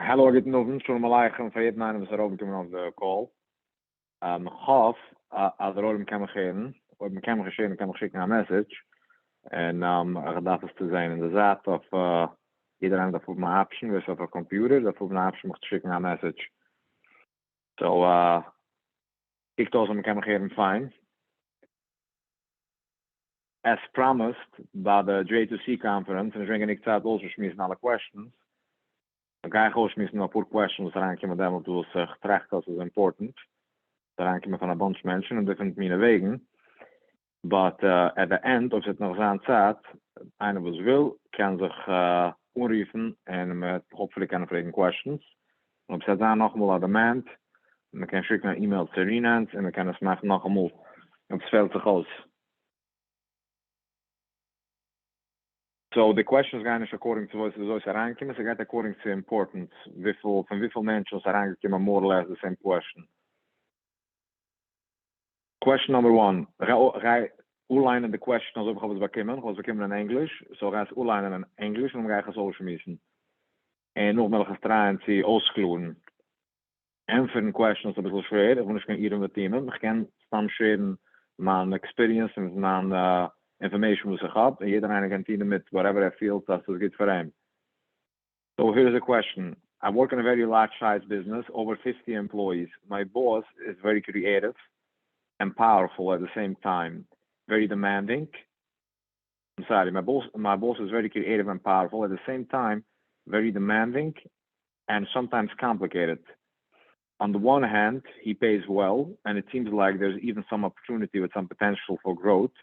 Hello, good evening. Shalom Aleichem. For jeden einen, was raufgekommen auf der Call. Ich hoffe, als Rollen kann mich hören. Wenn man kann mich hören, kann ich schicken eine Message. Und ich darf es zu sein in der Saat, auf jeder hat auf eine Option, was auf der Computer, auf eine Option muss ich schicken eine Message. So, ich dachte, man kann mich hören, fine. As promised, by the J2C conference, and ich bringe nicht Zeit ausgeschmissen alle questions. Dan ga je gewoon misschien een paar questions ranken met hem, dus getracht dat is important. Dan ranken we van een bunch mensen en different mine wegen. But at the end, of het nog aan staat, einer was wil, kan zich onriefen en met hopefully kan vragen questions. En op zet dan nog eenmaal aan de maand. We kan schikken een e-mail te Renant en we kunnen het maken nog eenmaal op het veld zich uit. So the question is going according to what is ranking, so according to importance. From wieviel mensen is ranking more or less the same question. Question number one. Ga uitlijnen the question alsof we beginnen in English. So ga je uitlijnen in English en dan ga je zo schmissen. En nog meer gestraaid zie auskloeden. En voor een question is een beetje schwer. Ik moet iedereen met teamen. Ik kan staan scheren mijn experience en mijn information was gehad, en jeder kan dienen met whatever hij feels dat is good for him. So here's a question. I work in a very large size business, over 50 employees. My boss is very creative and powerful at the same time. Very demanding. I'm sorry, my boss is very creative and powerful at the same time, very demanding and sometimes complicated. On the one hand, he pays well, and it seems like there's even some opportunity with some potential for growth.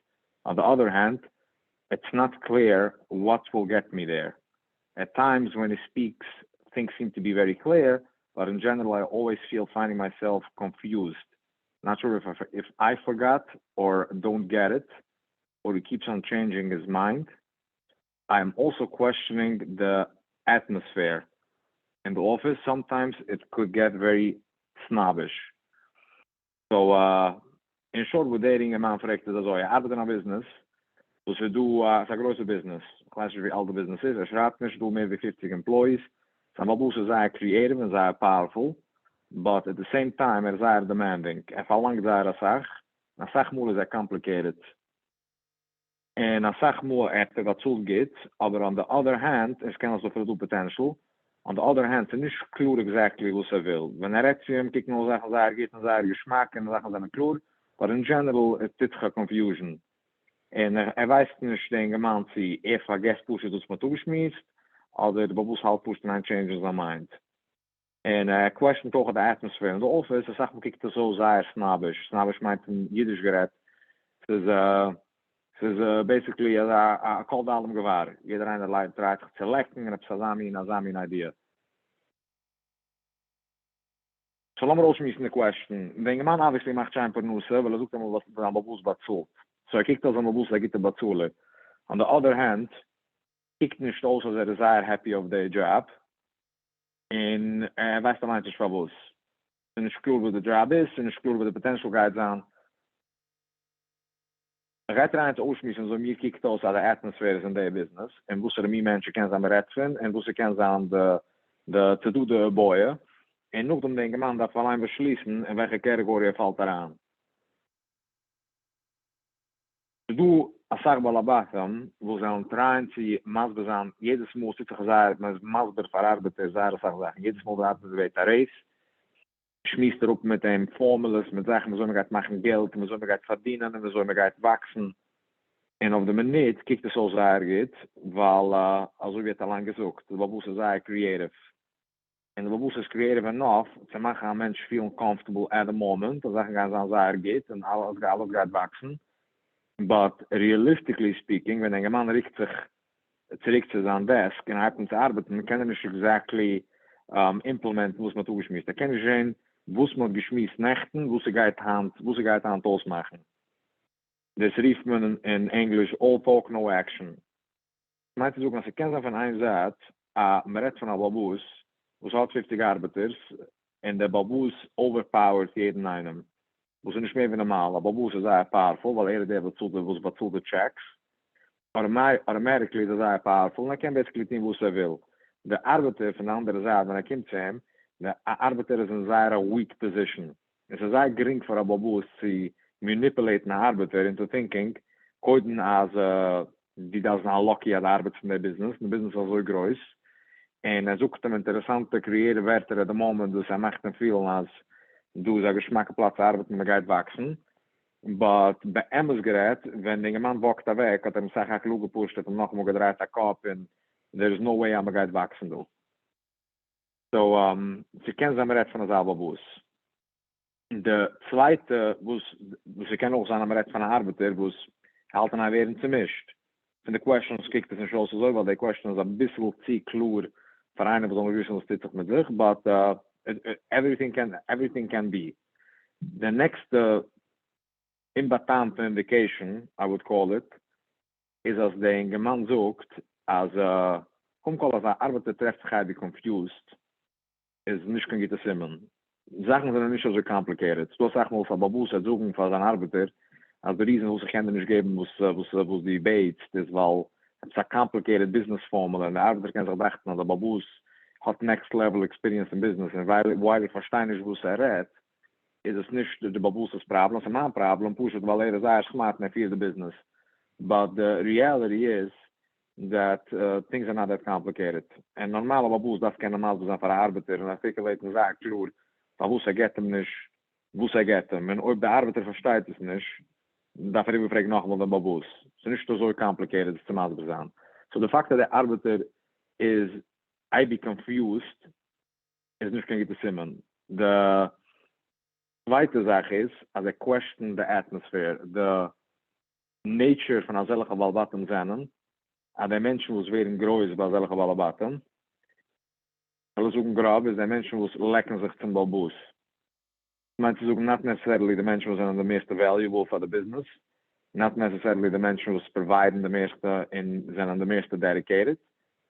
On the other hand, it's not clear what will get me there. At times when he speaks, things seem to be very clear, but in general, I always feel finding myself confused. Not sure if I forgot or don't get it, or he keeps on changing his mind. I'm also questioning the atmosphere. In the office, sometimes it could get very snobbish. So, in short, we're dating a man verrechtet als je arbeidt in een business. Dus we doen een grote business. Klassisch wie al de business is. Schrijft niet, doen meer dan 50 employees. Zijn baboes zijn creative en zijn powerful. But at the same time, zijn demanding. En voor lang zijn een zachtmoel is complicated. En een zachtmoel echt wat zo gaat. Maar on the other hand, is kennis of veel potential. On the other hand, is niet clear exactly wat ze wil. Wanneer het je hem kijkt naar zeggen, zij gaat naar zijn geschmack en zeggen ze een kleur. But in general, it's a confusion. En weiß nicht, den man sie vergesst, pushen dus maar toegesmiest, oder de babus halt pushen and changes their mind. En question toch de atmosphere in the office, dan zag ik het zo zeer snobbish. Snobbish meint in Jiddisch gered. Het is basically a cold album gewaar. Iedereen dat leidt draait selecting en op Sazami een idea. So let me also miss the question. The man obviously macht schein per nusse, weil sucht einmal was der babus batzult. So kiekt das am babus, gibt der batzule. On the other hand, kiekt nicht aus, als is sehr happy of the job. En weiß der meint is babus. En is cool with the job is, en is cool with the potential guides aan. Gaat er aan het ausmissen, so mir kiekt aus aan de atmosfeer in de business. En wo ze de meer mensen kennen aan de redfen, en wo ze kennen aan de te doen de boyen. En nog dan denken man dat we alleen beschließen en welke categorie valt eraan. Du, als Sarbalabatam, wo ze aan trainen, zie masber zijn, jedes Mal zit gezegd, maar masber verarbeitet, zeggen, jedes Mal verarbeitet weet de race. Schmiest erop met een formules, met zeggen, we zullen gaan maken geld, we zullen gaan verdienen, we zullen gaan wachsen. En op de minuut kijkt het zo zeer gaat, wel, als we het al lang gezocht, de baboes is eigenlijk creative. And the babus is creative enough to make a mensch feel uncomfortable at the moment. Dat zeggen gaan ze aan geht en alles gaat wachsen. But realistically speaking, wenn een man richt zich aan desk en hij heeft te arbeiten, dan kan niet exactly implementen was man toegeschmissen. Dan kan je zien was man geschmissen nechten, was ze gaat aan het maken. Dus rief men in English all talk no action. Maar het is ook als je kent van een zaad, maar het van een babus. Was had 50 arbeiders en de baboes overpowered jeden einen. Was niet meer normaal. De baboes is heel powerful, weil eerder was wat de checks. Automatically is hij powerful en hij kan basically doen wat hij wil. der Arbeiter von der anderen Seite, wenn kommt zu ihm, der Arbeiter ist in seiner weak position. Es ist sehr gering für Babus zu manipulieren Arbeiter into thinking, koiden als die das na lucky at Arbeit von der Business ist so groß. En sucht hem interessante creëren werter at the moment, dus hij macht hem veel als du zijn geschmackplatz arbeiten, man gaat wachsen. But bei Emmes gerät, wenn der Mann walkt da weg, hat sich auch klug gepusht, hat noch mal gedreht der Kopf, and there's no way I'm going wachsen, du. So, sie kennen sich am von der Salbabus. Der zweite, sie kennen auch sein am von der Arbeiter, wo es halten ein werden zermischt. Von der Questions kiegt es nicht so, weil die Questions ein bisschen zu klar für einen, was wissen, was steht sich mit sich, but everything can be. The next imbatante indication, I would call it, is als der Mann sucht, als als Arbeiter trefft sich confused, is nicht kein gutes Simmen. Sachen sind nicht so complicated. So sag mal, von Babus hat suchen für seinen Arbeiter, als der Riesen, wo sich Hände nicht geben, wo die Bates, ist, weil es a complicated business formula, und der Arbeiter kann sich dachten, der Babus hat next level experience in business, und weil ich verstehe nicht, wo es redt, is es nicht der Babus's Problem, es ist mein Problem, pushet, weil ist smart and fear the business. But the reality is that things are not that complicated. And normal Babus, das kann normal sein für Arbeiter, und articulate sagt, klar, Babus geht ihm nicht, wo geht ihm. Und ob der Arbeiter versteht es nicht, dafür überfragt nochmal den Babus. Es ist nicht so complicated, es zu machen. So the fact that the Arbeiter is, I be confused, is nicht kein gutes Simmen. The zweite Sache ist, als question the atmosphere, the nature von solchen Balbaten sind, an der Menschen, wo es werden groß bei solchen Balbaten, alle suchen grob, ist der Menschen, wo es lecken sich zum Balbus. Manche suchen not necessarily the Menschen, wo sind the most valuable for the business, not necessarily the Menschen, wo es providen the most sind the most dedicated,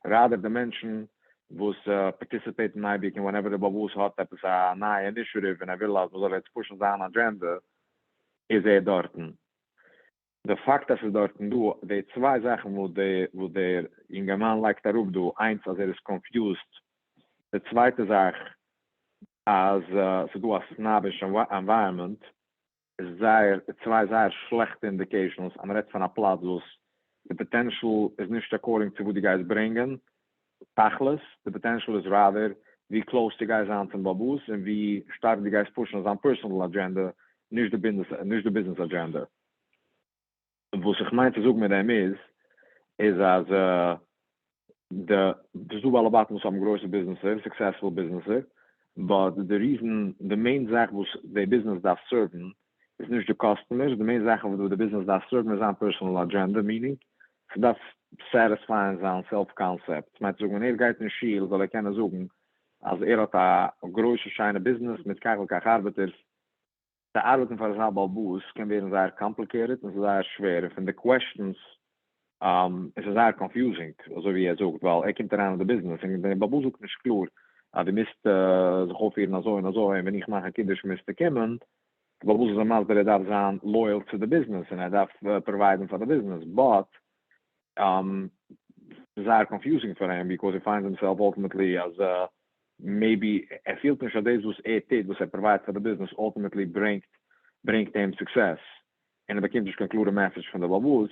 rather the Menschen, was participate in IBIC, and whenever the Babus hat, that is a new initiative, and will also let's push on agenda, is dorten. The fact that dorten do, die zwei Sachen, wo der junge Mann like darauf do, eins, als ist confused, the zweite Sache, als so du als snobbish environment, is zwei sehr schlechte indications, am Red von Applaus, the potential is nicht according to what die guys bringen, Tachlis, the potential is rather wie close die guys aan zum Babus and wie stark die guys pushen on personal agenda, nicht the business agenda. Wo sich meint zu suchen mit dem ist als the alle Baten muss am größten businesser, successful businesser, but the main Sache, wo the business darf serven, is nicht the customers, the main Sache, wo the business darf serven, is on personal agenda, meaning, so that's satisfying on self-concept. Meint zu sagen, geht in Schiel, soll können suchen, als hat ein großes, scheine Business mit keinem Arbeiters. Die Arbeiten für das Balbus kann werden sehr complicated und sehr schwer. Und die questions ist sehr confusing, also wie sucht, weil kommt daran in the business. Und der Balbus sucht nicht klar. Die misst sich aufhören so und so, und wenn ich mache Kindisch müsste kommen, der Balbus ist einmal, der darf sein loyal to the business, und darf providen for the business. But very confusing for him because he finds himself ultimately as maybe feels that this was was provides for the business ultimately bring him success. And it became just conclude a message from the Babus.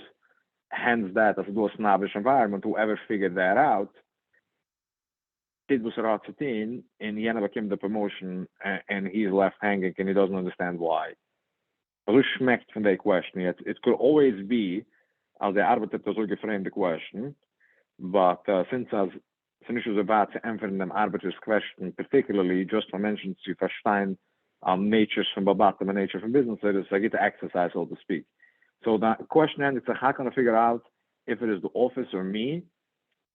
Hence that as a snobbish environment, whoever figured that out, it was Ratzetin, and he became the promotion and he's left hanging and he doesn't understand why. Also schmeckt von der question. It could always be als der Arbeiter so gefremde question, but since nicht so weit zu empfehlen dem Arbeiters question, particularly just for mention to verstehen natures from Babatum and nature from business, it is a good exercise, so to speak. So the question is, how can I figure out if it is the office or me,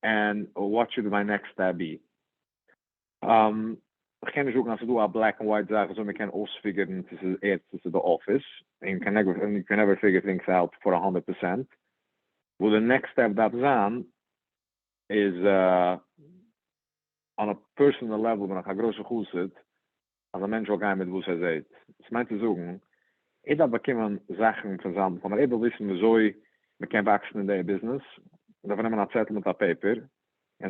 and what should my next step be? Ich kann nicht sagen, als du a black and white sagen, so man kann ausfiguren, it's the office, and you can never figure things out for 100%. Well, the next step that's on is on a personal level, when I große Kuss sit, als ein Mensch auch gar mit wo er seht. Es meint zu sagen, ich da bekommen Sachen zusammen, von der wissen, wieso man kann wachsen in der Business, und davon nehmen wir einen Zettel mit der Paper,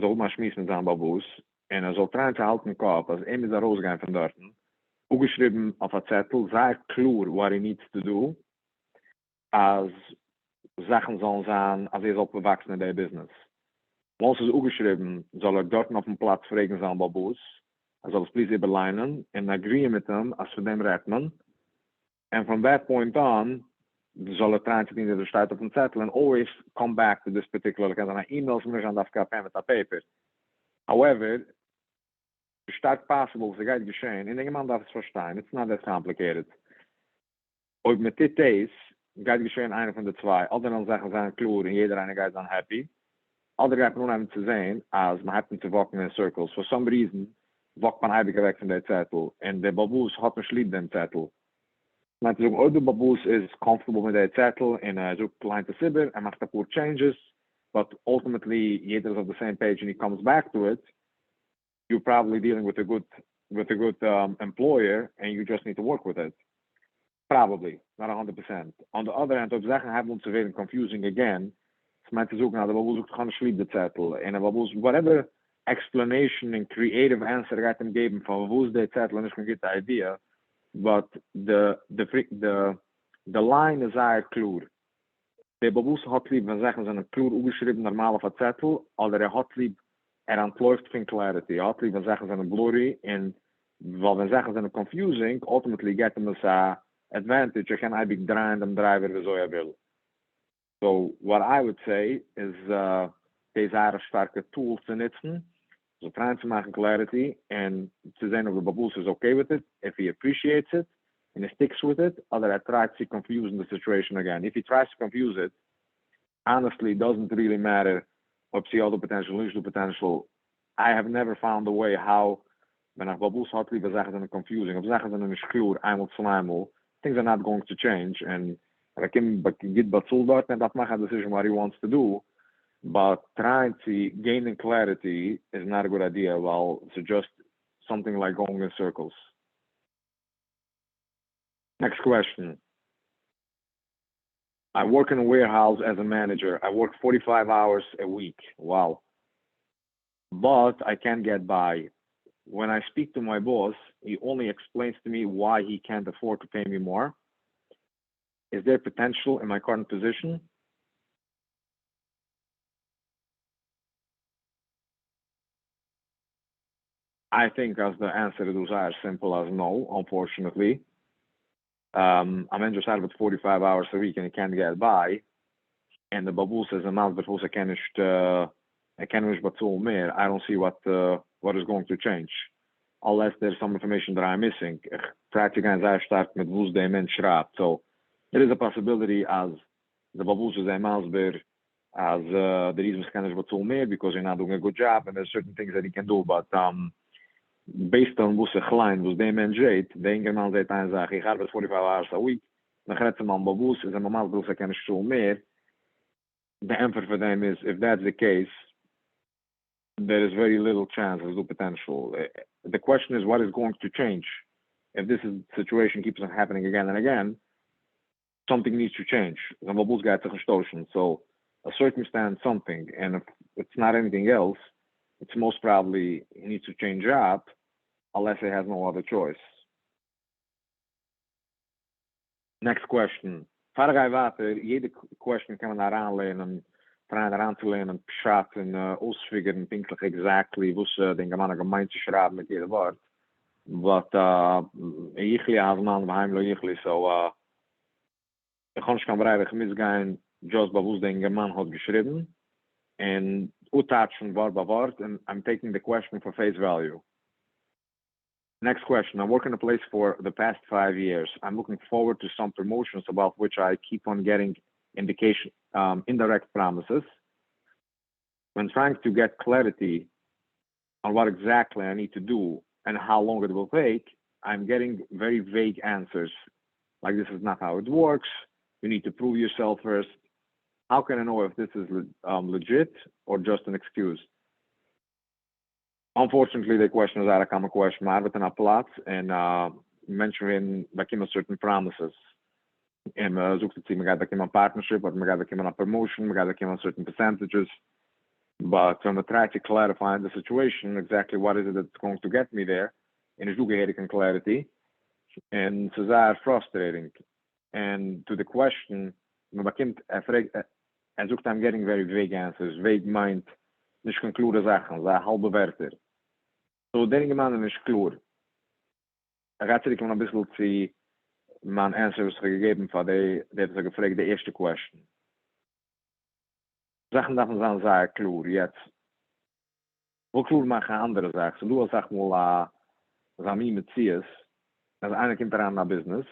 soll mal schmissen sein Babus, und soll trauen zu halten im Kopf, als ist rausgehen von dort, geschrieben auf a Zettel, sehr klar, what he needs to do, als Sachen sollen sein, als soll bewachsen in der Business. Once es geschrieben, soll dort auf dem Platz fragen sein Babus, soll es please überleinen, und agree mit ihm, als für dem redt man, and from that point on, soll trauen zu dienen, der steht auf dem Zettel, and always come back to this particular, kann sein E-Mails, mir an das Pen mit der Paper. However, stark possible, es geht geschehen, und irgendwann darf es verstehen, it's not that complicated. Ob mit dit days, geht geschehen einer von den zwei, andere Sachen sind klar, und jeder eine geht dann happy. Andere geht nur einem zu sehen, als man hat ihn zu walken in circles. For some reason, walkt man heimlich weg von der Zettel, und der Babus hat nicht lieb den Zettel. Man sagt, oh, der Babus ist comfortable mit der Zettel, und sucht klein zu Sibber, macht ein paar changes, but ultimately, jeder is on the same page, and he comes back to it. You're probably dealing with a good employer, and you just need to work with it. Probably, not 100%. On the other hand, ob Sachen haben uns very confusing again, es meint zu suchen, der Babus sucht kann schlieb der Zettel, und der Babus, whatever explanation and creative answer geht ihm geben, von wo ist der Zettel, und ich kann get the idea, but the line is sehr klar. Der Babus hat lieb, wenn Sachen sind klar umgeschrieben, normal auf der Zettel, oder hat lieb, entläuft von clarity. Hat lieb, wenn Sachen sind blurry, und weil wenn Sachen sind confusing, ultimately get them as a advantage. You can be drehen dem driver, wie so will. So, what I would say is, these are starke tools zu nutzen, so trying to make clarity, and to sehen, if the Babus is okay with it, if he appreciates it, and he sticks with it, or that tries to confuse the situation again. If he tries to confuse it, honestly, it doesn't really matter ob sie all the potential, nicht the potential. I have never found a way how, wenn ich Babus hat, liebe Sachen sind confusing, ob Sachen sind nicht klar, einmal, zweimal, things are not going to change, and I can get Batzul dort, and that make a decision what he wants to do, but trying to gain clarity is not a good idea, well, it's just something like going in circles. Next question. I work in a warehouse as a manager. I work 45 hours a week. Wow. But I can't get by. When I speak to my boss, he only explains to me why he can't afford to pay me more. Is there potential in my current position? I think as the answer is as simple as no, unfortunately. I'm in just out with 45 hours a week and I can't get by. And the Babul says, I can't but so more. I don't see what is going to change. Unless there's some information that I'm missing. Try to get start with who's the man schreibt. So there is a possibility as the Babul says as the reason is but so more because you're not doing a good job and there's certain things that he can do. But based on who's a client, who's the man jade, the Engelman said I have 45 hours a week. Dan gaat het man Babul is een normaal beroep kan zo meer. The answer for them is if that's the case, there is very little chance of the potential. The question is what is going to change? If this situation keeps on happening again and again, something needs to change. So a circumstance, something, and if it's not anything else, it's most probably he needs to change job unless he has no other choice. Next question. Jede question kann man da ranlehnen, ranzulehnen, beschatten, ausfiguren, pinklich exactly, wo es den Gemeinde gemeint zu schreiben mit jedem Wort. But Yichli has man beheimlo Yichli, so ich kann nicht bereidig misgehen, just bei wo es den Gemeinde hat geschrieben, and utatschen Wort bei Wort, and I'm taking the question for face value. Next question. I work in a place for the past 5 years. I'm looking forward to some promotions about which I keep on getting indirect promises. When trying to get clarity on what exactly I need to do and how long it will take, I'm getting very vague answers. Like, this is not how it works. You need to prove yourself first. How can I know if this is legit or just an excuse? Unfortunately, the question is a common question. I have it in a plot and mentioning certain promises. And zoekt het zien, we got a partnership, but we got a promotion, we got certain percentages. But when we try to clarify the situation, exactly what is it that's going to get me there, and it's getting clarity, and it's very frustrating. And to the question, when and so I'm getting very vague answers, vague mind, nicht kan klure Sachen, so halbe Wörter. So, denke man nicht klar. Gaat ik een beetje zu mijn answers gegeben voor dat is gefragt, de eerste question. Sachen davon zijn sehr klar, jetzt. Wo klar machen andere Sachen? So, du sag mal, Sami mit Zies, als einer kommt daran nach Business,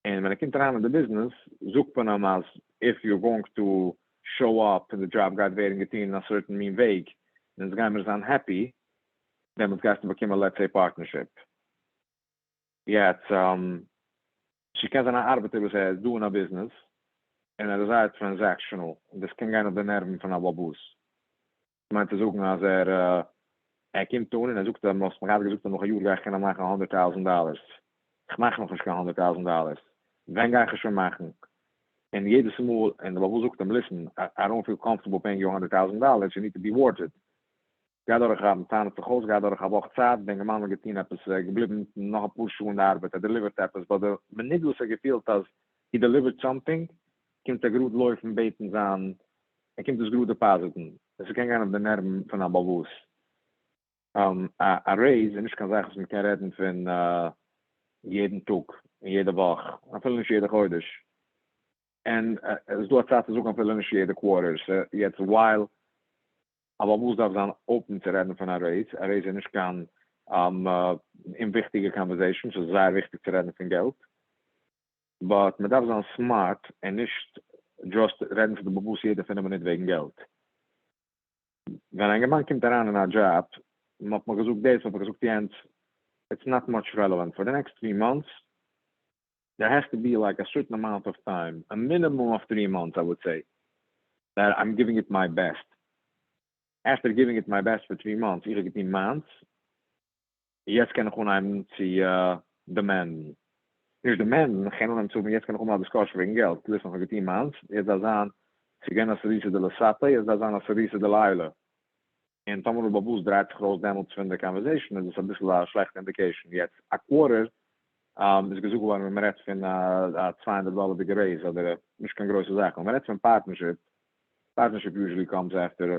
and when I come around in the business, zoek man as if you're going to show up in the job guide wearing a team in a certain mean vague, and the guy is unhappy, then it's got to become a, let's say, partnership. Yeah, it's, she can an arbiter was doing a business, and it is transactional. This can kind of the nerven van een baboes. Ik meinte zoeken als komt toen en hij zoekt dan nog, maar zoekt dan nog een uur weg en dan maken $100,000. Ik maak nog eens $100,000. Wenn ga ik schon machen? And jede small, and the baboes zoekt hem, listen, I don't feel comfortable paying you $100,000. You need to be worth it. Ga door gaan, taan op de goos, ga door gaan wacht zaad, denk man dat tien hebben gebleven nog een push in de arbeid, hij delivered hebben, but the benidel ze gefühlt als he delivered something, komt er goed laufen beten aan, en komt dus goed depositen. Dus ik kan gaan op de nerven van een baboes. A raise, en ik kan zeggen, we kunnen redden van jeden Tag, jede Woche, en veel niet jede goeders. En es doet dat ook aan veel niet jede quarters. Jetzt while aber muss da dann open zu reden von einer Raise. A Raise nicht kann in wichtige conversations, so sehr wichtig zu reden von Geld. But man darf dann smart und nicht just reden von der Babus jeder findet man nicht wegen Geld. Wenn ein Mann kommt daran in einen Job, man gesucht das, man gesucht Jens, it's not much relevant. For the next 3 months, there has to be like a certain amount of time, a minimum of 3 months, I would say, that I'm giving it my best. After giving it my best for 3 months, ich get 10 months, jetzt kann ich gewoon demanden. Nicht demanden, geen onheim zu, jetzt kann ich gewoon discuss wegen Geld. Listen, noch 10 months, jetzt das an, sie gehen als Riese de la Sata, jetzt das an als Riese de la Eile. En Tomer Babus draait zich groot damals van de conversation, dat is een beetje een slechte indication. Jetzt, a quarter, is gezocht worden, maar het van $200 big raise, oder niet geen grote zaak. Maar het van partnership usually comes after,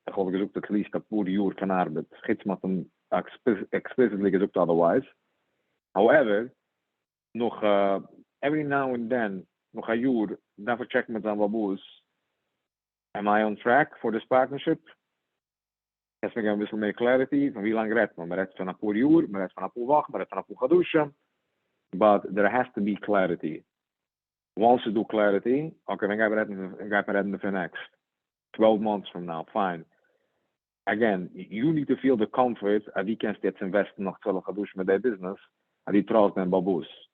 ik heb gezocht at least a paar uur van arbeid. Gids met hem explicitly gezocht otherwise. However, nog every now and then, nog een uur, daarvoor check met zijn Babus, am I on track for this partnership? Jetzt mir ein bisschen mehr clarity, von wie lange redt man. Man redt von ein paar Uhr, man redt von ein paar Wochen, man redt von ein paar Geduschen. But there has to be clarity. Once you do clarity, okay, then ga ik redden for next. 12 months from now, fine. Again, you need to feel the comfort that you can jetzt investen noch 12 Geduschen mit der Business, and die traust den Babus.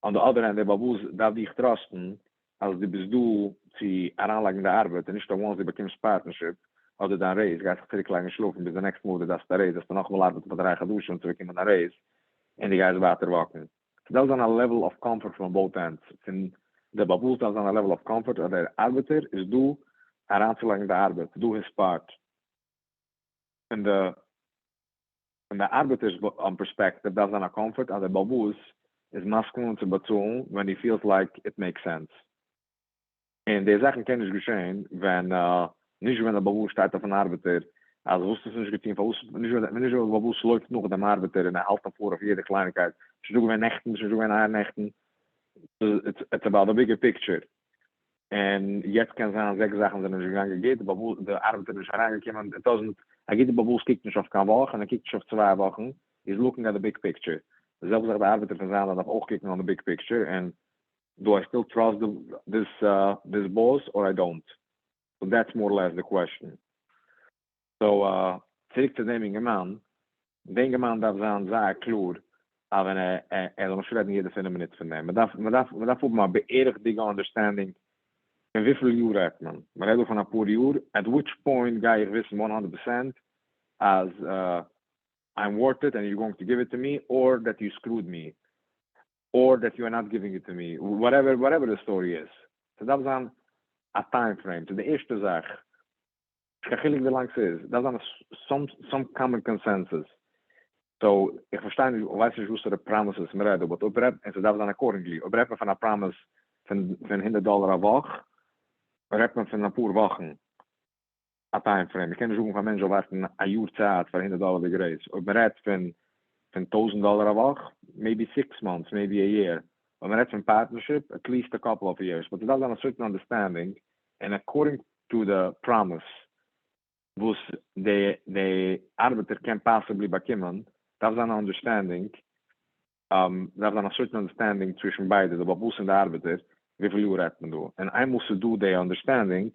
On the other hand, der Babus darf dich trusten, als die bist du zu Anlagen der Arbeit, und nicht once die bekommst Partnership, oder dan raise, gaat zich kleine schloven, bis de next move, dat is de raise, dat is nog wel later wat er gaat douchen, terug in de raise, en die gaat water wakken. So dat is dan een level of comfort from both ends. In de baboes, dat is dan een level of comfort, dat de arbiter is doe, haar aanzuleggen de arbeid, doe his part. En de arbiters perspective, dat is dan een comfort, en de baboes is masculine te betonen, when he feels like it makes sense. En die zaken kunnen geschehen, nicht wenn der Babus steht auf einem Arbeiter, also wusste es nicht getan, nicht wenn der Babus läuft noch dem Arbeiter in der Alten vor auf jede Kleinigkeit, sie suchen wir Nächten, sie suchen wir Nächten, it's about the bigger picture. Und jetzt kann es sein, 6 Sachen sind nicht gegangen, der Arbeiter ist reingekommen, geht der Babus kiegt nicht auf keine Woche, und kiegt nicht auf 2 Wochen, he's looking at the big picture. Zelfs sagt der Arbeiter von sein, dat auch kicken on the big picture, and do I still trust this boss or I don't? So that's more or less the question. So, zurück zu dem Mann. Den Mann darf sein, sehr klar, aber man schreibt jede 5 Minuten von dem. Man darf auch mal beerdigte understanding, von wie viel Uhr hat man. Man redet von ein paar Uhr, at which point gehe ich wissen 100% as I'm worth it and you're going to give it to me, or that you screwed me, or that you are not giving it to me, whatever the story is. So that was a time frame. So the eerste zaak, schachelig wie lang es ist. Das ist some common consensus. So, ich verstehe nicht, weiß nicht, was der Promise ist, mir reden, aber es darf dann accordingly. Ob man von einer Promise von $100 a Woche, redt man von ein paar Wochen a timeframe. Ich kann nicht sagen, von Menschen, die warten ein Jahr Zeit für $100 die Grace. Ob man redt von $1,000 a Woche, maybe 6 months, maybe a year. When man redt von partnership, at least a couple of years. But that's on a certain understanding, and according to the promise, was the arbiter can possibly bekommen, that's an understanding, that's an a certain understanding zwischen beide, the babus and the arbiter, wie viel Uhr redt man do. And I must do the understanding,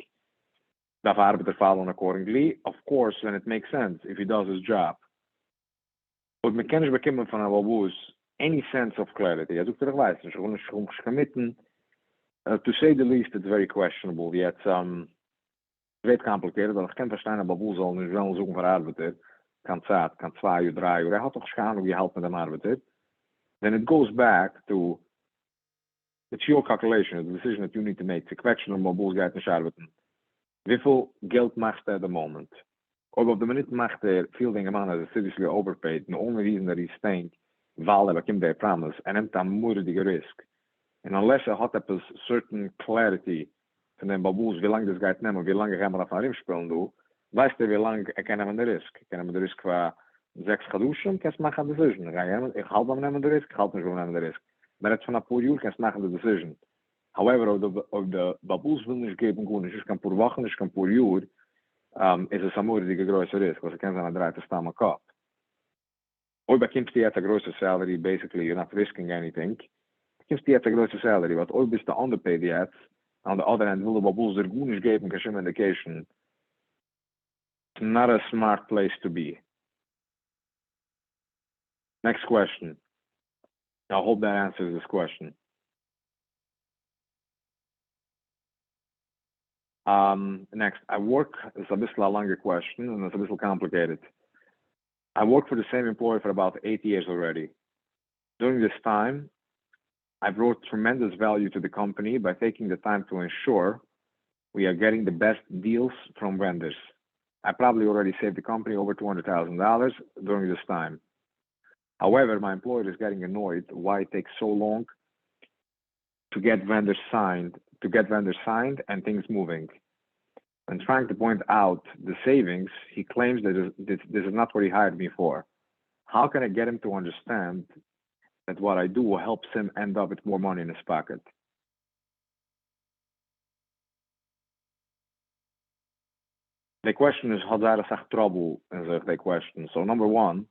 that the arbiter follow accordingly, of course, when it makes sense, if he does his job. But man kann nicht bekommen von einem babus any sense of clarity. Also, ich weiß nicht, ich will nicht committen. To say the least, it's very questionable. Yet, very complicated, weil ich kann verstehen, aber babus soll nicht wel zoeken voor arbiter. Kan 2 uur, 3 uur. Hij had toch geschaamd hoe je helpt met een arbiter. Then it goes back to, it's your calculation, the decision that you need to make. The question of babus gaat niet arbiten. Wieveel geld maakt hij at the moment? Or op de minuut maakt hij veel dingen man as seriously overpaid. The only reason that he's staying, while hij bekomt their promise, en neemt een moeilijke risk. And unless hij had a certain clarity van de babus, wie lang das gaat nemen, wie lang gaan we dat van hem spelen doen, weißt du, wie lang er kann nemen de risk. Ik kan nemen de risk qua 6 geduschen, kan je maken een decision. Ik haal dan nemen de risk, ik haal dan nemen de risk. Maar het van een paar uur kan je maken de decision. However, of de babus wil niet geven, gewoon, is kan paar wochen, is kan paar uur, is het een moeilijke grote risk, want je kan zijn draai te staan met kop. Ooit bekomt je at a grote salary, basically, you're not risking anything. Bekomt je at a grote salary, wat ooit bist de underpaid yet, on the other hand, will the babus er goed niet geven, kan indication. It's not a smart place to be. Next question. I hope that answers this question. Next, it's a bit a longer question, and it's a little complicated. I work for the same employer for about 8 years already. During this time, I brought tremendous value to the company by taking the time to ensure we are getting the best deals from vendors. I probably already saved the company over $200,000 during this time. However, my employer is getting annoyed why it takes so long to get vendors signed and things moving. When trying to point out the savings, he claims that this is not what he hired me for. How can I get him to understand that what I do helps him end up with more money in his pocket? The question is, how do I trouble in the question? So number one,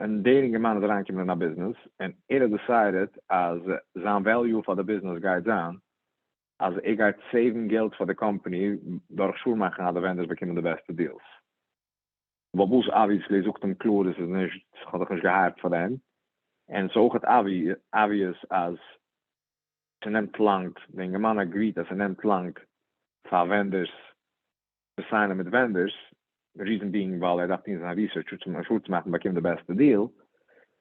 and dating a man is ranking in a business, and it decided as the value for the business guy down, as ik gaat saving geld for the company, door sure maken aan de vendors bekomen de beste deals. Babus obviously zoekt een kloor, dus het is niet gehaard voor hem. En zo gaat obvious als ze neemt lang, de man agreed dat ze neemt lang voor vendors te signen met vendors. The reason being, well, hij dacht in zijn research, should te maken, bekomen de beste deal.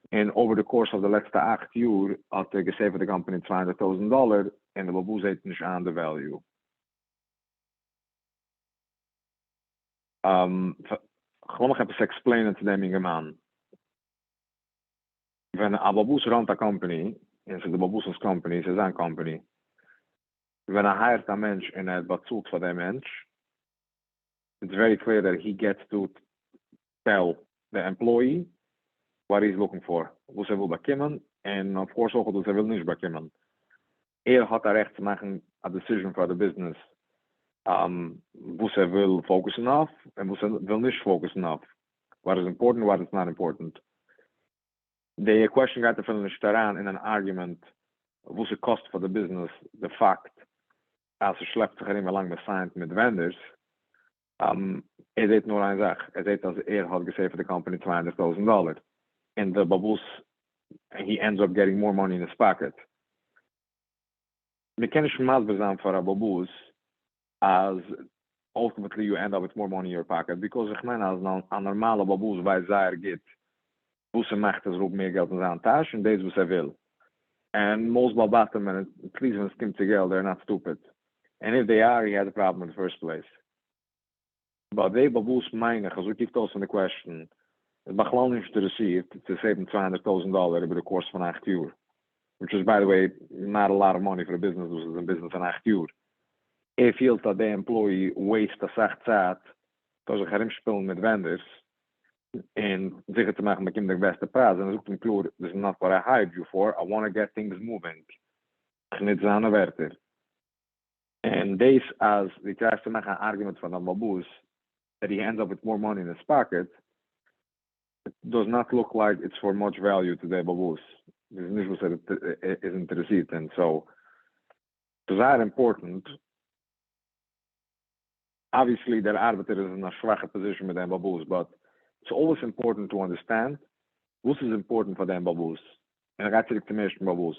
And over the course of the laatste 8 jaar had hij gesaved voor de company $200,000 en de babus heeft niet aan de value. Gewoon nog even explainen te dem man. Wenn a babus runt a company, en ze de babus company, ze zijn company. When I hired a mensch en het bezahlt voor de mensch, it's very clear that he gets to tell the employee what he's looking for. Wat hij wil bekomen, en of course ook wat hij wil niet bekomen. Had er recht te maken a decision for the business. Wat hij wil focussen op, en wat hij wil niet focussen op. What is important, what is not important. The question gaat er finish daaraan in an argument. Wat het kost for the business, the fact, als schlept zich er lang besigned met vendors, deed nur een zaak. Deed als had gesaved for the company $200,000. And the babus, he ends up getting more money in his pocket. We can not for a babus as ultimately you end up with more money in your pocket. Because ich meine, als een normale babus bij zij geht, hoe macht es ook meer geld in zijn tasje en deze wat wil. And most babatten, and at least when it comes to geld, they're not stupid. And if they are, he has a problem in the first place. But they babus mine, because we keep tossing the question, the Bachlanish received to save $200,000 over the course of 8 years, which is, by the way, not a lot of money for a business who's in business in 8 years. He feels that the employee wastes a sacht zeit, because he can spelen with vendors, and sicher to make him the best price, and he conclude, this is not what I hired you for, I want to get things moving. Niet zijn werter. And this, as he tries to make an argument for the babus, that he ends up with more money in his pocket, it does not look like it's for much value to the babus. This is not what it is interested in. So, it's very important. Obviously, the arbiter is in a schwache position with the babus, but it's always important to understand what is important for the babus. And I got to the meisten babus.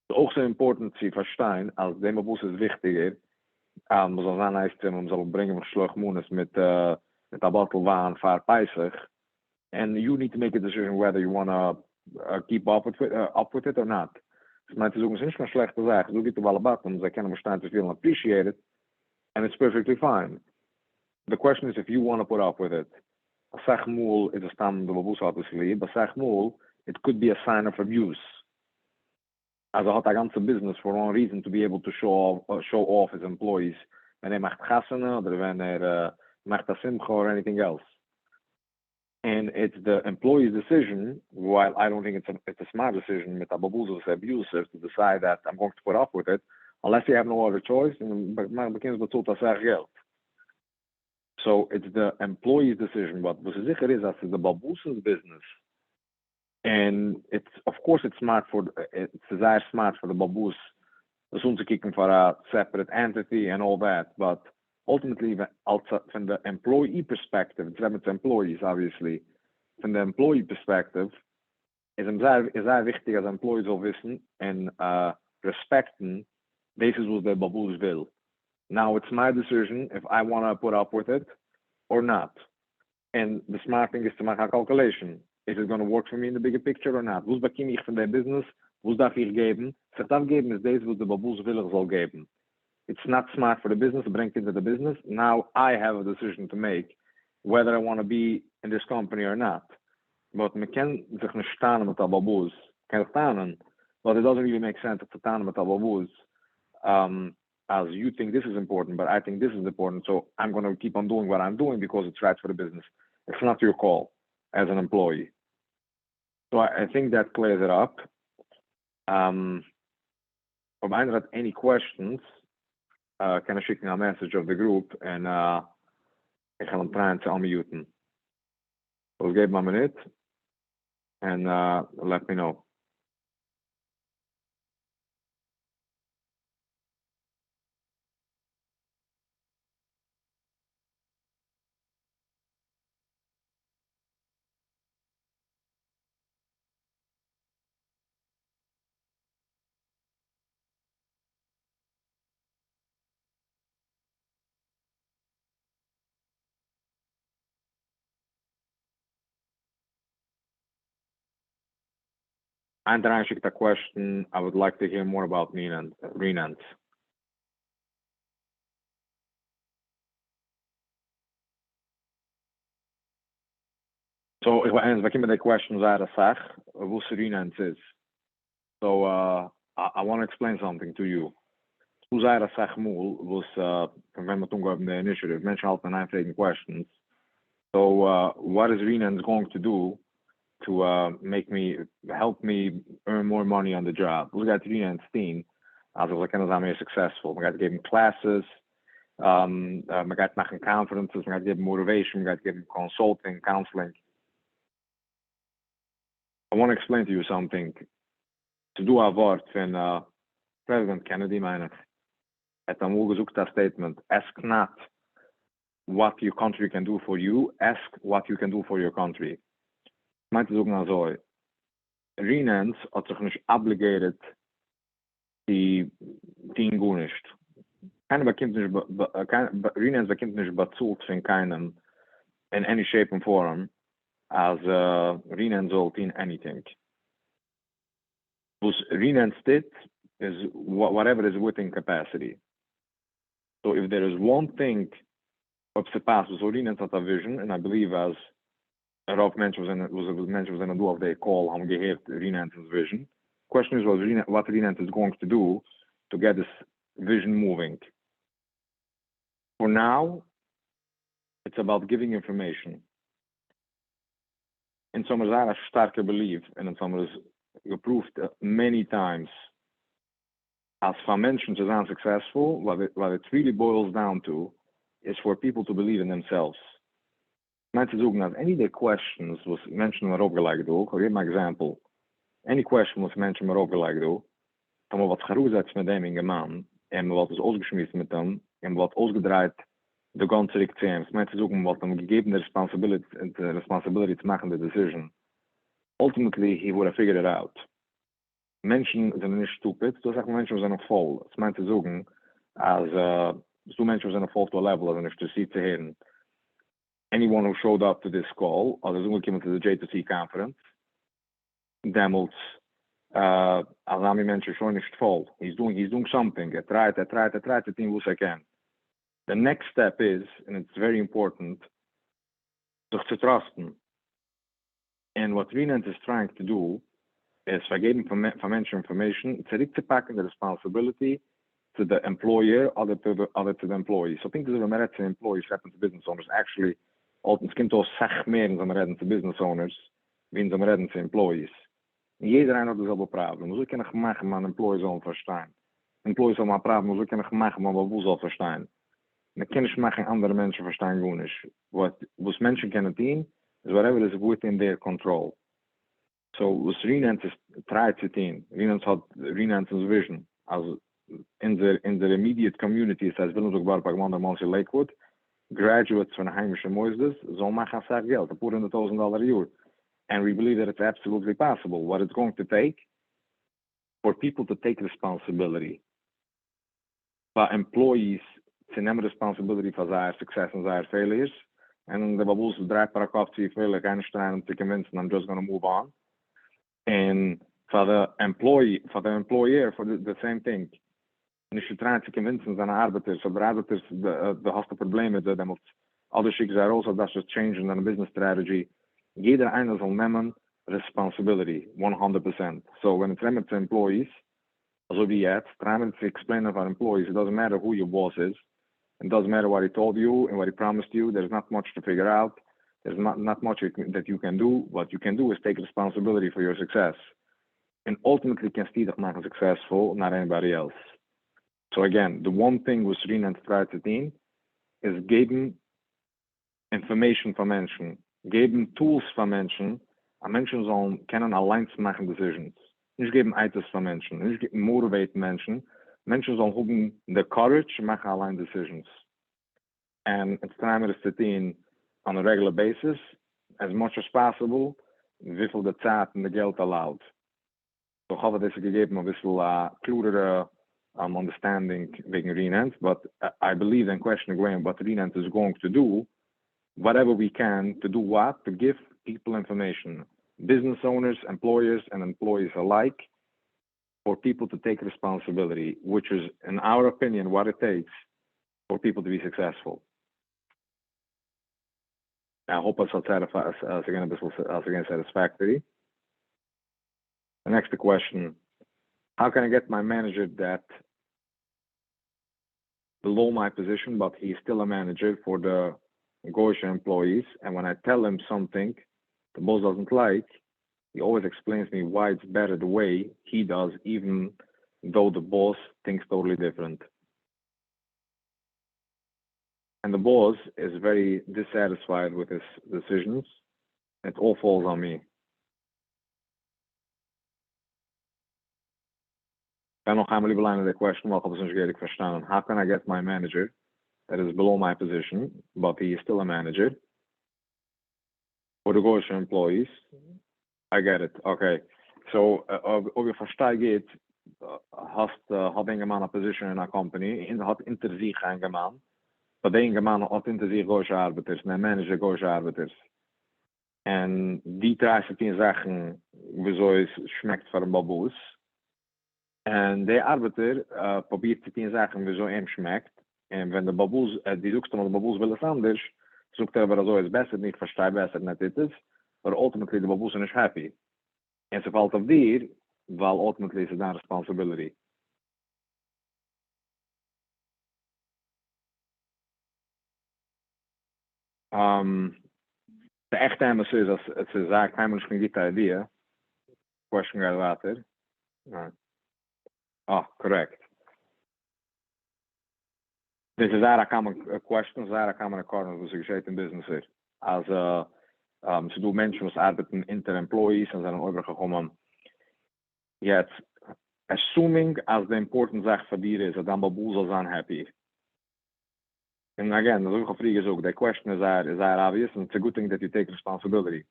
It's also important to verstehen, als the babus is wichtiger, man soll sein Eistim, man soll bringen Schluchmunis mit a bottle Wein for Pesach, and you need to make a decision whether you want to keep up with it or not. Es meint zu sagen, es ist nicht mehr schlechte Sache. Du gehst auf alle Bottoms, they can understand to feel and appreciate it, and it's perfectly fine. The question is if you want to put up with it. Sachmul is a stam the babus obviously, but Sachmul, it could be a sign of abuse. Also hat a ganze business for one reason to be able to show off his employees when macht Gassene oder wenn macht a Simcha or anything else. And it's the employee's decision, while I don't think it's a smart decision with a babuzos abusive to decide that I'm going to put up with it, unless you have no other choice, and begins bezahlt das Geld. So it's the employee's decision, but was sicher is that it's the babuzos business. And it's, of course, it's very smart for the babus to keep for a separate entity and all that. But ultimately, from the employee perspective, it's employees, obviously. From the employee perspective, is very wichtig as employees will wissen and respecten. This is what the babus will. Now it's my decision if I want to put up with it or not. And the smart thing is to make a calculation. Is it going to work for me in the bigger picture or not? Was bekomme ich von der business? Was darf ich geben? Was darf geben ist das, was der babus willig soll geben. It's not smart for the business to bring into the business. Now I have a decision to make whether I want to be in this company or not. But me can sich nicht staan mit der babus. Can staan, but it doesn't really make sense to staan mit der babus. As you think this is important, but I think this is important, so I'm going to keep on doing what I'm doing because it's right for the business. It's not your call as an employee. So I think that clears it up. If I have any questions, can I schicken a message of the group and ich ga hem trying to unmuten. So give me a minute and let me know. And then I asked a question. I would like to hear more about Renans. So, if I came with the questions out of Sach, what Renans is. So, I want to explain something to you. Hoe zei dat Sachmul was when we talk about the initiative, mensen altijd aanvragen questions. So, what is Renans going to do to help me earn more money on the job? We got Renans team, also we kunnen zijn meer successful. We got to give him classes, we got to make conferences, we got to give him motivation, we got to give him consulting, counseling. I want to explain to you something. To do a word van President Kennedy, meine ich. Het amul gezoekt dat statement. Ask not what your country can do for you. Ask what you can do for your country. Meint te zoeken naar zo. Renans had zich niet obligated die tien goenischt. Renans bekend niet bezult van keinem in any shape and form as Renans zult in anything. Dus Renans dit is whatever is within capacity. So if there is one thing Ob se pass was Orinan had a vision, and I believe as a lot of mentions was in a do of their call, how geheert Renan's vision. Question is what Renan is going to do to get this vision moving. For now, it's about giving information. In some ways, I starker belief, and in some ways, proved many times as for mentions is unsuccessful, what it really boils down to is for people to believe in themselves. Mensen zoeken naar any of the questions was mentioned maar opgelegd do. I'll give an example. Any question was mentioned maar opgelegd do. Dan wat geroezet met hem in de man en wat is ausgeschmissen met hem en wat ausgedraaid de ganze richting. Mensen zoeken wat hem gegeven de responsibility to maken de decision. Ultimately, he would have figured it out. Menschen zijn niet stupid, so zeggen mensen zijn nog vol. Het mensen zoeken als so mensen zijn nog vol to a level als een te heren. Anyone who showed up to this call, or there's only came to the J2C conference, demels, als Ami mensen schon nicht voll. He's doing something. He tried to think what he can. The next step is, and it's very important, to trusten. And what Renant is trying to do is vergeben financial information, zurückzupacken the responsibility to the employer or to the employee. So I think this is a to employees happen to business owners. Actually, it's kind of sach mehr in some redden to business owners, wie in some redden to employees. Jeder hat dezelfde problem. So kann ich machen, man employees sollen verstehen. Employees sollen mal problem, so kann ich machen, man wo soll verstehen. Man kann nicht machen, andere Menschen verstehen gut nicht. Was Menschen können tun, is whatever is within their control. So was Renant is tried to tun. Renant's vision. As in the immediate community, says Willemsburg, Bagman, Monty Lakewood, graduates from the heimische Moisdes, so machen sehr Geld, $400,000 a year. And we believe that it's absolutely possible. What it's going to take for people to take responsibility, for employees to name responsibility for their success and their failures, and the babus drive para kop to feel like I'm trying to convince them I'm just going to move on. And for the employer, for the same thing. And if you try to convince them that arbiters, so the arbiters, the hast problem with them, other chicks are also that's just changing their business strategy. Jeder einer soll nehmen responsibility, 100%. So when it's limited to employees, also wie jetzt, trying to explain to our employees, it doesn't matter who your boss is, it doesn't matter what he told you and what he promised you, there's not much to figure out, there's not much that you can do. What you can do is take responsibility for your success. And ultimately can see that not successful, not anybody else. So again, the one thing with Renant tried to do is geben information for Menschen, geben tools for Menschen, and Menschen sollen können allein zu machen decisions. Nicht geben Eites für Menschen, nicht geben motivate Menschen. Menschen sollen haben the courage to make allein decisions. And it's time to do on a regular basis, as much as possible, wie viel de Zeit und de Geld allowed. So ich hoffe, dass ich gegeben ein bisschen clearer understanding wegen Renant, but I believe in question again what Renant is going to do, whatever we can to do what? To give people information, business owners, employers, and employees alike, for people to take responsibility, which is, in our opinion, what it takes for people to be successful. I hope it's satisfactory. The next question, how can I get my manager that below my position, but he's still a manager for the negotiation employees, and when I tell him something the boss doesn't like, he always explains me why it's better the way he does, even though the boss thinks totally different. And the boss is very dissatisfied with his decisions. It all falls on me. I nog gaan we liever line the question, welke percentage ik verstaan. How can I get my manager that is below my position, but he is still a manager? For the negotiation employees, I get it. Okay. So, ob je verstaat geht, had een man a position in a company, had inter zich een man, but een man had inter zich goeie arbeiders, en manager goeie arbeiders. En die draait in zeggen, wieso es schmeckt voor een baboes. En de arbeider probeert te zeggen, wieso hem schmeckt. Und wenn der Babus, die suchst du mal, der Babus will es anders, sucht aber so, ist besser, nicht verstehe besser, nicht ist, but ultimately the Babus is happy. And so falt of dir, weil ultimately it's not responsibility. The echte emes is, als het ze zegt, hij moet geen gute idea. Question gaat later. Oh, correct. This is a common question, is a common occurrence was gezegd in business is. Als ze doen mensen was arbeiten inter-employees en zijn overgekomen. Yet, assuming as the important zaak voor dir is, dat dan baboe zal zijn happy. And again, the local free is ook, the question is obvious, and it's a good thing that you take responsibility.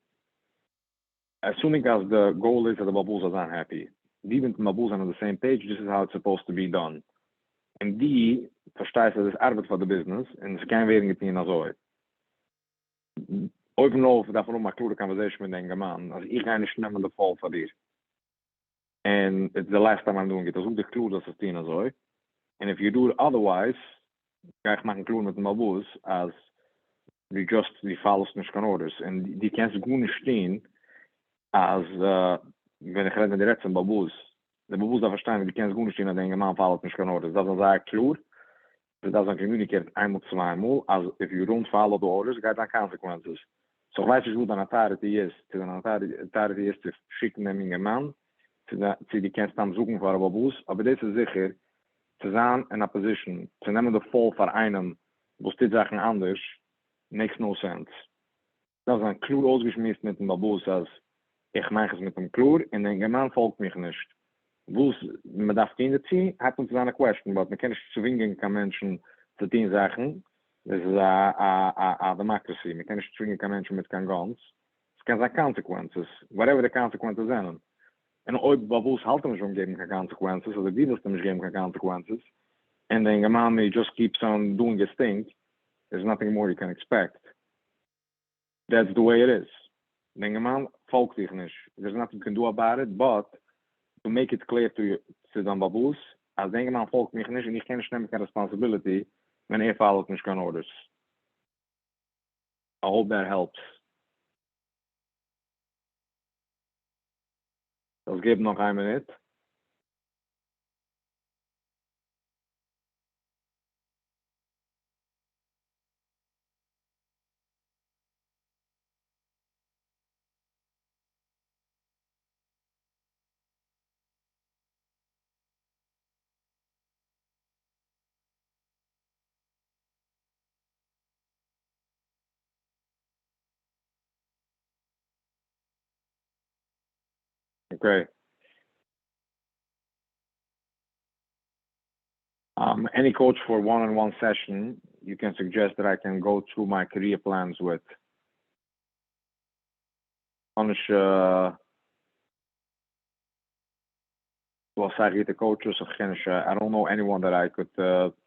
Assuming as the goal is that the baboes are unhappy, even the baboes are on the same page, this is how it's supposed to be done. And die versteht dat is arbeid voor de business, en ze kan weer niet naar zo. Even of daarvoor om een klare conversation met een man, als ik ga niet nemen de val voor dir. And it's the last time I'm doing it, dus ook de klare dat ze het naar zo. And if you do it otherwise, ga ik maken klare met de baboes, als die just die follows niet kan orders. En die kan ze goed niet stehen, als wenn ich rede mit direkt von Babus. Der Babus da verstehen, die kennen es gut nicht, dass der Mann fallet nicht kann orders. Das ist sehr klar. Das ist communicated einmal, zweimal. Also, if you don't follow the orders, geht dann consequences. So, ich weiß nicht, wo die Authority ist. Die Authority ist, zu schicken dem Mann, sie die kannst dann suchen für Babus, aber das ist sicher, zu sein in a position, zu nehmen den Fall für einen, wo es die Sachen anders, makes no sense. Das ist ein klar ausgeschmissen mit dem Babus, als ich mache es mit dem Klur, und der Mann folgt mich nicht. Wo es, man darf Kinder ziehen, hat uns eine Question, but man kann nicht zwingen kann Menschen zu den Sachen, das ist a democracy, man kann nicht zwingen kann Menschen mit kein Guns, es kann sein Consequences, whatever the consequences sind. Und ob Babus halten mich umgeben keine Consequences, oder die das nicht geben keine Consequences, and the man just keeps on doing his thing, there's nothing more you can expect. That's the way it is. The man folgt dich nicht. There's nothing you can do about it, but to make it clear to the babus, als the man folgt mich nicht, und ich kann nicht nehmen keine responsibility, wenn folgt nicht kann orders. I hope that helps. Das gibt noch ein Minute. Okay. Any coach for one-on-one session, you can suggest that I can go through my career plans with. Well, say the coaches, I don't know anyone that I could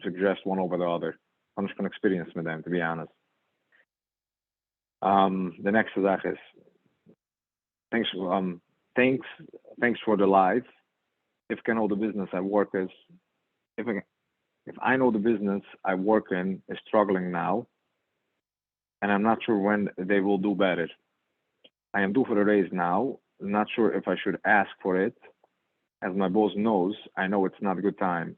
suggest one over the other. I'm just going to experience with them, to be honest. The next dag is thanks for the live. If I know the business I work is, if I know the business I work in is struggling now, and I'm not sure when they will do better. I am due for a raise now. I'm not sure if I should ask for it. As my boss knows, I know it's not a good time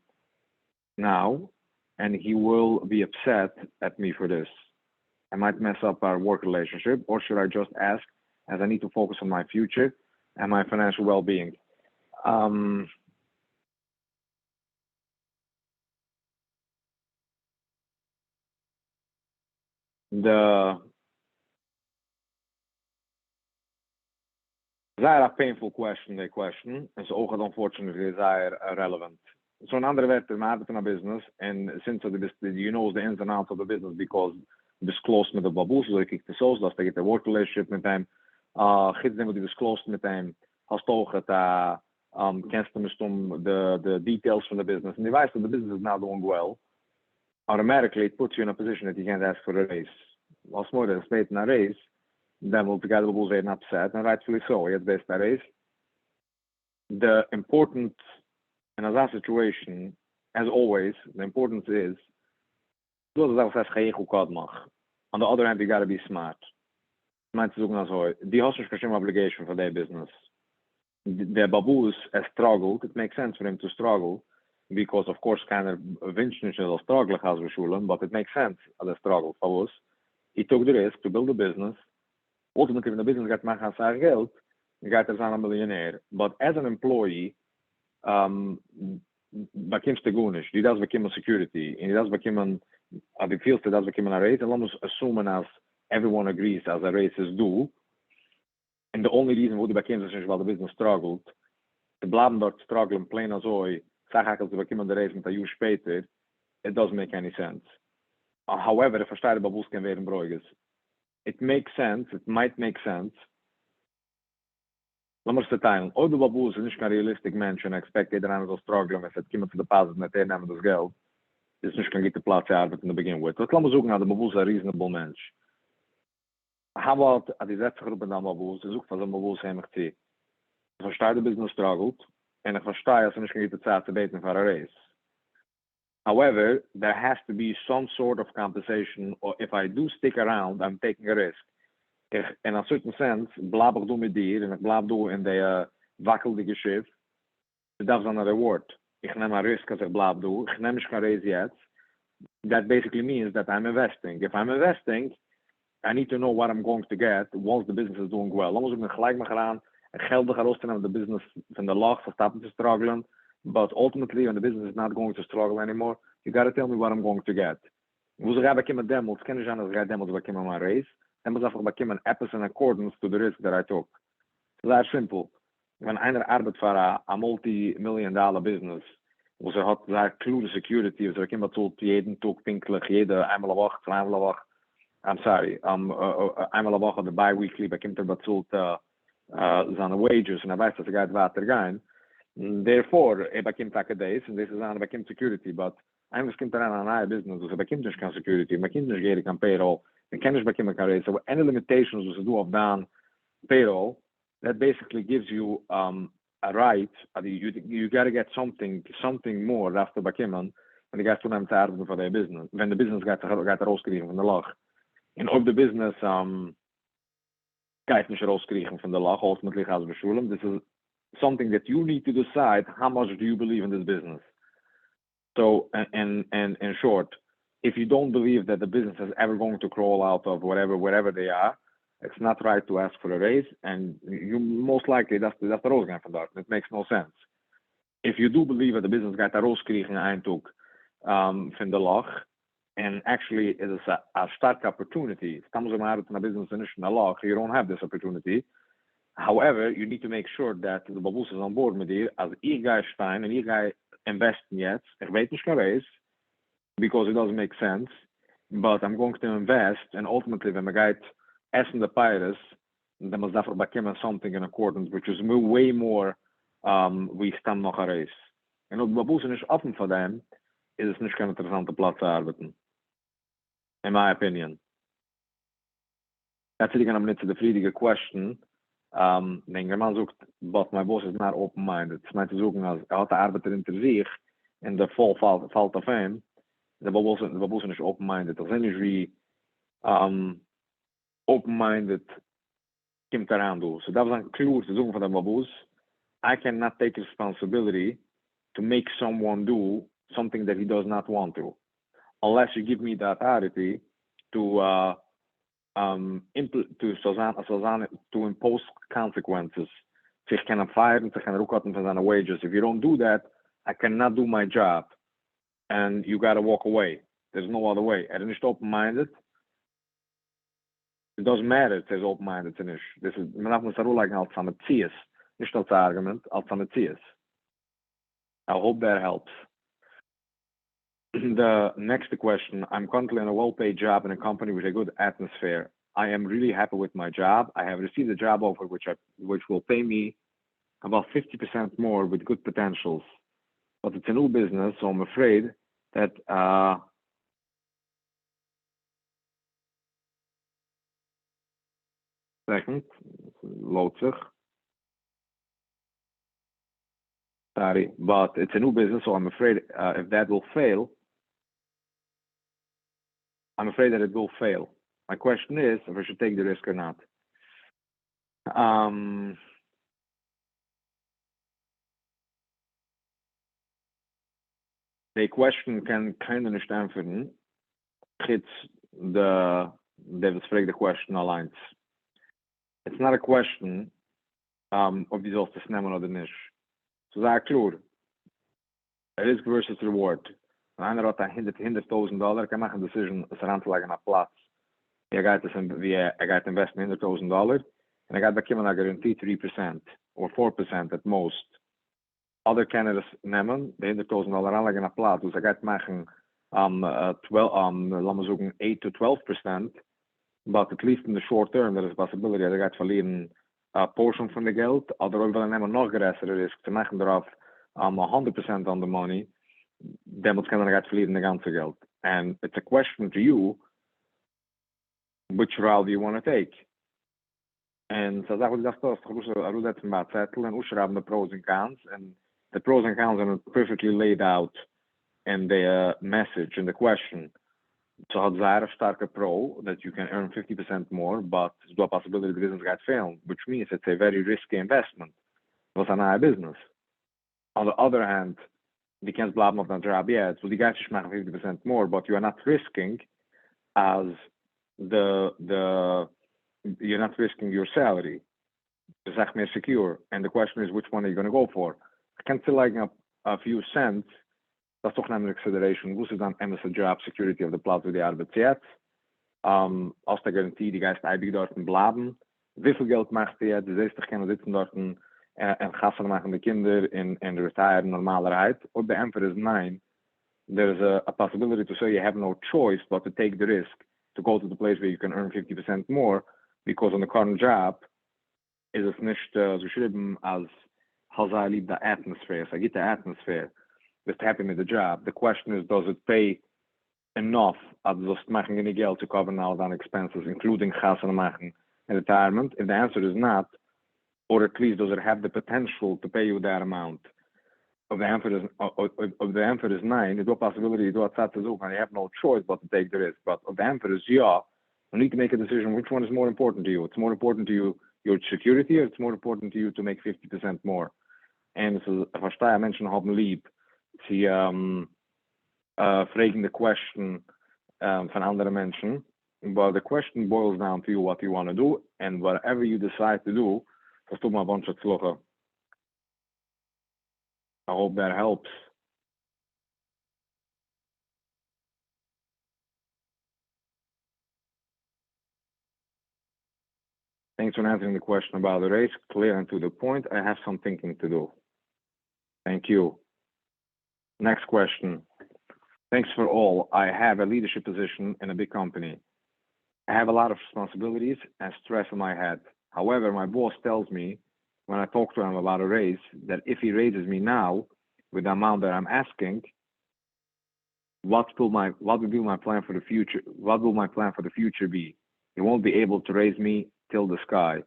now, and he will be upset at me for this. I might mess up our work relationship, or should I just ask, as I need to focus on my future and my financial well-being? Very painful question, the question, and so unfortunately is relevant. So an andere word, man arbeitet in a business, and since you know the ins and outs of the business because disclosed with the baboes, so you kick the souls, that's the work relationship with them, gids them with the disclosed with them, hast auch kennst du the details from the business, and device that the business is not doing well, automatically it puts you in a position that you can't ask for a raise. Als more than spät in a raise, then will together will be upset, and rightfully so. Yet best that is the important in that situation, as always, the importance is Du hast gesagt, ich code mach. On the other hand, you gotta be smart. Meint zu sagen, also, die hast nicht bestimmt obligation for their business. Der Babus has struggled. It makes sense for him to struggle because, of course, keiner wünscht nicht, dass er struggle has with Schulen, but it makes sense as a struggle. Babus, he took the risk to build a business. Ultimately, when the business got machen sein Geld, got er sein millionaire. But as an employee, bekommst du gut nicht. Die das bekommen security. Und die das bekommen, die feels das bekommen a raise. And let us assume as everyone agrees as a raise is due. And the only reason wo die bekommen ist, weil the business struggled. Die bleiben dort strugglen, plain as oi. Sag ich, als die bekommen the raise mit ein Jahr später. It doesn't make any sense. However, ich verstehe, dass Babus kein werden bräuges. It makes sense, it might make sense. Lass uns teilen. Ob der Babus ist nicht kein realistic Mensch und expect jeder einer so struggle, wenn es kommt zu deposit mit der nehmen das Geld, ist nicht kein guter Platz zu arbeiten to begin with. Das lass uns suchen, dass der Babus ein reasonable Mensch. How about, als die letzte Gruppe dann Babus, ich suche, was ein Babus heimlich zieht. Ich verstehe, der Business struggled, und ich verstehe, dass es nicht kein guter Zeit zu beten für eine Race. However, there has to be some sort of compensation, or if I do stick around, I'm taking a risk. In a certain sense, bleib ich du mit dir, und ich bleib du in der wackelige Schiff, das ist eine Reward. Ich nehme ein Risk, als ich bleib du, ich nehme kein Raise jetzt. That basically means that I'm investing. If I'm investing, I need to know what I'm going to get once the business is doing well. Long as ik gelijk me gaan, geld herausnemen, the business van de laag, stoppen te struggelen. But ultimately, when the business is not going to struggle anymore, you got to tell me what I'm going to get. Wo ze gaan bekomen demos, ken je aan als ik demos bekomen mijn race, dan moet ik bekomen apples in accordance to the risk that I took. So that's simple. Wenn einer arbeitet für a multi-million-dollar business, wo ze hat sehr klare security, wo ze bekomen tot jeden Tag pinklich, jede einmal a Woche, zweimal a Woche, I'm sorry, einmal a Woche oder bi-weekly bekomt bezahlt seine wages und weiß, dass geht weitergehen. Therefore, bekommt like days, and this is on bekommt security, but I'm just coming on a business, so bekommt nicht kein security, bekommt nicht jede kein payroll, man kann nicht bekommen kein raise. So any limitations was do of down payroll, that basically gives you a right, you got to get something more after bekommen, when the guys tun haben zu arbeiten für their business, when the business geht rauskriegen von der Lach. And of the business geht nicht rauskriegen von der Lach, ultimately als beschulen, this is something that you need to decide how much do you believe in this business. So, and in short, if you don't believe that the business is ever going to crawl out of wherever they are, it's not right to ask for a raise, and you most likely that's the roosgang van dat. It makes no sense. If you do believe that the business gaat rauskriegen eindelijk van de lach, and actually it is a stark opportunity. Estamos a in a business in the lach, you don't have this opportunity. However, you need to make sure that the Babus is on board with you as guy stein and guy investen jetzt. Ich weiß nicht raise because it doesn't make sense, but I'm going to invest, and ultimately when I get essen the pirates, then must therefore become something in accordance, which is way more we stand noch a race. And if the Babus is nicht offen for them, is es nicht kein interessanter Platz zu arbeiten. In my opinion. That's really going to the friedige question. Den German sucht, but my boss is not open-minded. Es meint zu suchen, als hat der Arbeiter hinter sich, in der Fall fällt auf ihm, der Babus ist nicht open-minded. Das ist nicht wie open-minded kommt daran du. So das ist ein Clou zu suchen von der Babus. I cannot take responsibility to make someone do something that he does not want to. Unless you give me the authority to impose consequences. Sich kann feiern, sich kann rückhalten von seinen wages. If you don't do that, I cannot do my job. And you got to walk away. There's no other way. Er ist nicht open-minded. It doesn't matter if there's open-minded or not. This is, man darf uns da like als an Metzies. Nicht als Argument, als an Metzies. I hope that helps. The next question, I'm currently in a well-paid job in a company with a good atmosphere. I am really happy with my job. I have received a job offer which will pay me about 50% more with good potentials. But it's a new business, so I'm afraid that second, loads zich. Sorry, but it's a new business, so I'm afraid if that will fail, I'm afraid that it will fail. My question is if I should take the risk or not. The question can kind of nicht antworten. It's the question allein. It's not a question ob die sollst es nehmen oder nicht. So sag klar, risk versus reward. Einer hat $100,000, kann machen decision, es heranzulegen auf Platz. Geht investen $100,000 and geht bekommen a guarantee 3% or 4% at most. Other candidates nehmen, die $100,000 anlegen auf Platz, dus geht machen 8 to 12%, but at least in the short term, there is a possibility that gaat verlieren a portion von der Geld, oder auch wenn nehmen noch größere Risk, zu machen darauf 100% on the money, demnach kann gaat verlieren the ganze Geld. And it's a question to you, which route do you want to take? And so that's the zettel and uschreiben the pros and cons, and the pros and cons are perfectly laid out in the message, in the question. So hat sehr starke pro that you can earn 50% more, but there's a possibility the business got failed, which means it's a very risky investment. Was a new business. On the other hand, die kannst bleiben auf deinem Job jetzt, wo die guys just machen 50% more, but you are not risking as you're not risking your salary. It's echt more secure. And the question is, which one are you going to go for? I can still like a few cents. Das doch nämlich consideration. Wo ist dann MSA Job Security of the Platz, wo die Arbeit jetzt? Als der Garantie, die Geist eibig dort bleiben. Wie viel Geld macht die jetzt? Die siehst doch können sitzen dort en gassen machen die Kinder in retire normalerheit. Or the answer is nein. There's a possibility to say you have no choice but to take the risk to go to the place where you can earn 50% more, because on the current job is es nicht so geschrieben als Hazai lieb the atmosphere. So I get the atmosphere. Just happy with the job. The question is, does it pay enough at just making any geld to cover all the expenses, including gas and machen and retirement? If the answer is not, or at least does it have the potential to pay you that amount? If the answer is nine, there's a possibility you do a and you have no choice but to take the risk. But if the answer is yeah, you need to make a decision which one is more important to you. It's more important to you your security, or it's more important to you to make 50% more. And so if I mention haben lieb, sie fragen the question von anderen Menschen, but the question boils down to you what you want to do, and whatever you decide to do, das tut mir ein bunch of Zluche. I hope that helps. Thanks for answering the question about the race. Clear and to the point. I have some thinking to do. Thank you. Next question. Thanks for all. I have a leadership position in a big company. I have a lot of responsibilities and stress on my head. However, my boss tells me when I talk to him about a raise that if he raises me now with the amount that I'm asking, what will be my plan for the future? What will my plan for the future be? He won't be able to raise me till the sky.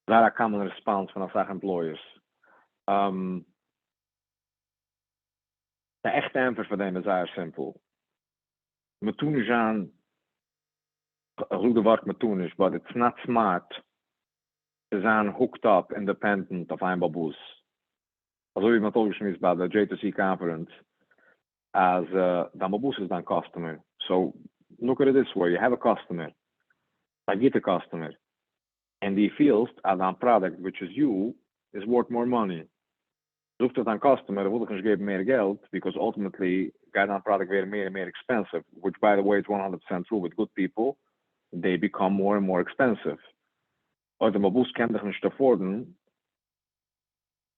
That's a common response from our employers. The echte answer for them is very simple. We doen is aan, hoe de werk we doen is, but it's not smart to zijn hooked up, independent of een baboes. Als we met overschmiss bij de J2C conference, as the baboes is dan customer. So look at it this way: you have a customer, I get a customer, and he feels that our product, which is you, is worth more money. Zoekt het aan customer, wil ik eens geven meer geld, because ultimately, gaat our product weer meer and more expensive, which by the way is 100% true with good people, they become more and more expensive. Als de baboes kan zich niet afforden,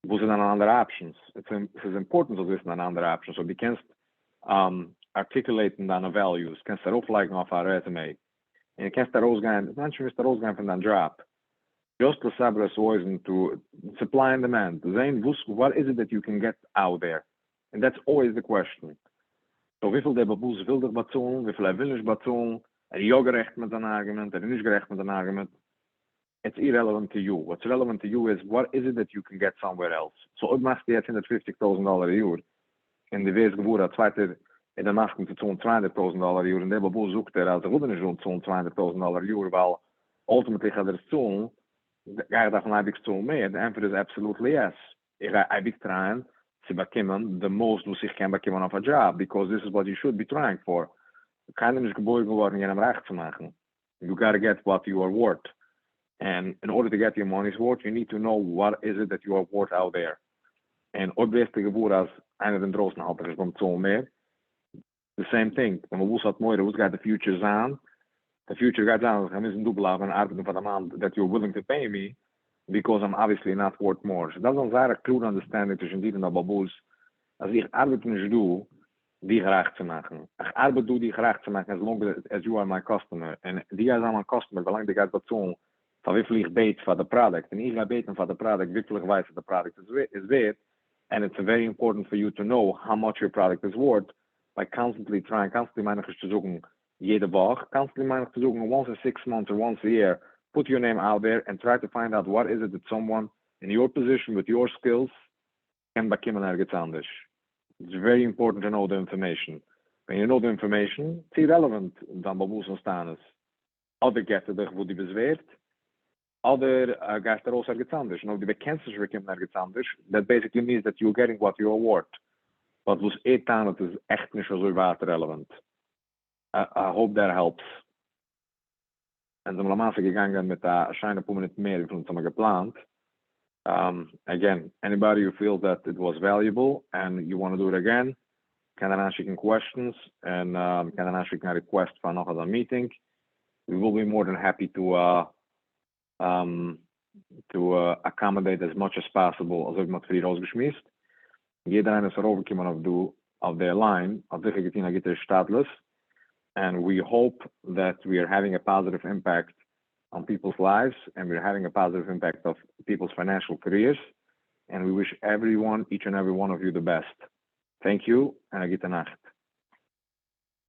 wo zijn dan andere options? It is important to listen to andere options, so die kanst articulaten dan values, kanst daarop lijken op haar resume, en je kanst daar uitgaan, mensen is daar uitgaan van dan job. Just to saber to supply and demand. What is it that you can get out there? And that's always the question. So wieveel de baboes wil zich batzoen, wieveel wil niet batzoen, je gerecht met een argument, niet gerecht met een argument. It's irrelevant to you. What's relevant to you is what is it that you can get somewhere else. So ook mag je $150,000 a year. In de wees geboren, in der Macht zu zahlen $200,000 Jura, und der Babu sucht als will nicht zahlen $200,000 Jura, weil ultimately gaat er zahlen, ga ich davon ich zahlen mehr. The answer is absolutely yes. Ich trying to bekommen the most was ich kann bekommen auf a job, because this is what you should be trying for. Keiner ist geboren geworden, jedem recht zu machen. You gotta get what you are worth. And in order to get your money's worth, you need to know what is it that you are worth out there. And ob beste geboren als einer den Drostenhalter ist beim zahlen mehr, the same thing. Wenn man wusste, was gaat the future zijn, the future gaat zijn, I'm in dubbel aan arbeiten van de man that you're willing to pay me, because I'm obviously not worth more. So that's een very clear understanding tussen die en de baboes. Als ik arbeid niet doe, die gerecht te maken. Ik arbeid doe die gerecht te maken as long as you are my customer. En die are my customer, zolang die gaat betalen, van wieveel ik beet voor de product. En ik ga beten voor de product, wieveel ik wijs dat de product is waard. And it's very important for you to know how much your product is worth by constantly managers te zoeken jede dag, constantly managers te zoeken once in 6 months or once a year. Put your name out there and try to find out what is it that someone in your position with your skills can bekommen ergens anders. It's very important to know the information. When you know the information, it's irrelevant dan baboes ontstaan is. Other get er wo die bezweert, other gaat er ook ergens anders. And if die bekend is bekommen ergens anders, that basically means that you're getting what you're worth. But was etan, het is echt niet zo water relevant. I hope that helps. En ze zijn gegangen met een paar minuten meer van wat we gepland. Again, anybody who feels that it was valuable and you want to do it again, kan dan aanschikken questions en kan dan aanschikken een request van nog een meeting. We will be more than happy to accommodate as much as possible als ik met voor rausgeschmiest. Jeder is erovergekomen of their line, of de gegetina gitter stateless. And we hope that we are having a positive impact on people's lives, and we're having a positive impact of people's financial careers. And we wish everyone, each and every one of you, the best. Thank you, and a gute Nacht.